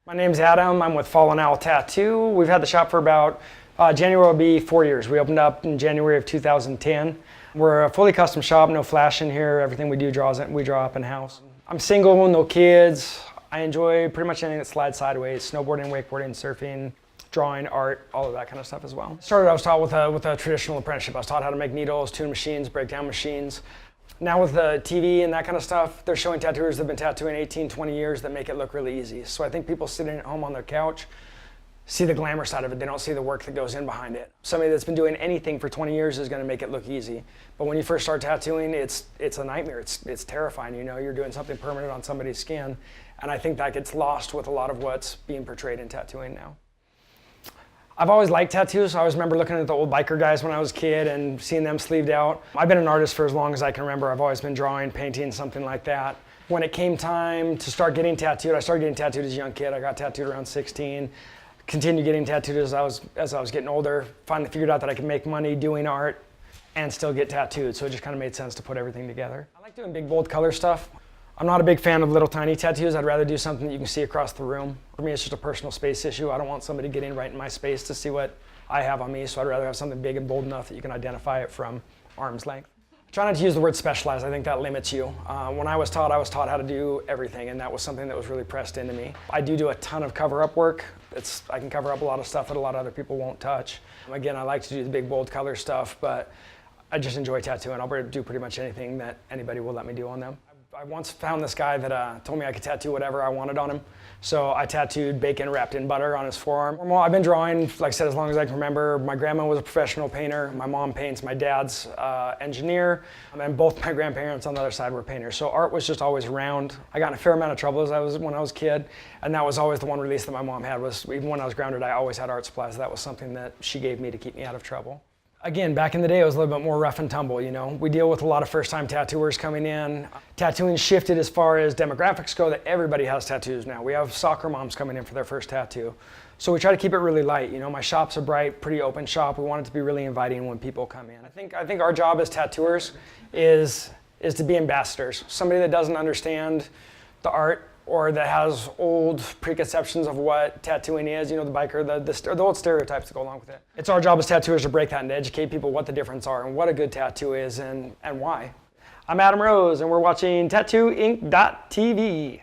My name's Adam. I'm with Fallen Owl Tattoo. We've had the shop for about, January will be 4 years. We opened up in January of 2010. We're a fully custom shop, no flash in here. Everything we do we draw up in-house. I'm single, no kids. I enjoy pretty much anything that slides sideways, snowboarding, wakeboarding, surfing, drawing, art, all of that kind of stuff as well. I was taught with a traditional apprenticeship. I was taught how to make needles, tune machines, break down machines. Now with the TV and that kind of stuff, they're showing tattooers that have been tattooing 18, 20 years that make it look really easy. So I think people sitting at home on their couch see the glamour side of it. They don't see the work that goes in behind it. Somebody that's been doing anything for 20 years is going to make it look easy. But when you first start tattooing, it's a nightmare. It's terrifying. You know, you're doing something permanent on somebody's skin. And I think that gets lost with a lot of what's being portrayed in tattooing now. I've always liked tattoos. I always remember looking at the old biker guys when I was a kid and seeing them sleeved out. I've been an artist for as long as I can remember. I've always been drawing, painting, something like that. When it came time to start getting tattooed, I started getting tattooed as a young kid. I got tattooed around 16. Continued getting tattooed as I was getting older. Finally figured out that I could make money doing art and still get tattooed. So it just kind of made sense to put everything together. I like doing big, bold color stuff. I'm not a big fan of little tiny tattoos. I'd rather do something that you can see across the room. For me, it's just a personal space issue. I don't want somebody getting right in my space to see what I have on me, so I'd rather have something big and bold enough that you can identify it from arm's length. I try not to use the word specialized. I think that limits you. When I was taught how to do everything, and that was something that was really pressed into me. I do a ton of cover-up work. I can cover up a lot of stuff that a lot of other people won't touch. Again, I like to do the big, bold color stuff, but I just enjoy tattooing. I'll do pretty much anything that anybody will let me do on them. I once found this guy that told me I could tattoo whatever I wanted on him. So I tattooed bacon wrapped in butter on his forearm. Well, I've been drawing, like I said, as long as I can remember. My grandma was a professional painter. My mom paints. My dad's engineer. And both my grandparents on the other side were painters. So art was just always around. I got in a fair amount of trouble when I was a kid. And that was always the one release that my mom had. Was even when I was grounded, I always had art supplies. That was something that she gave me to keep me out of trouble. Again, back in the day, it was a little bit more rough and tumble, you know. We deal with a lot of first-time tattooers coming in. Tattooing shifted as far as demographics go, that everybody has tattoos now. We have soccer moms coming in for their first tattoo. So we try to keep it really light, you know. My shop's a bright, pretty open shop. We want it to be really inviting when people come in. I think our job as tattooers is to be ambassadors. Somebody that doesn't understand the art or that has old preconceptions of what tattooing is, you know, the biker, the old stereotypes that go along with it. It's our job as tattooers to break that and to educate people what the difference are and what a good tattoo is and why. I'm Adam Rose, and we're watching TattooInc.tv.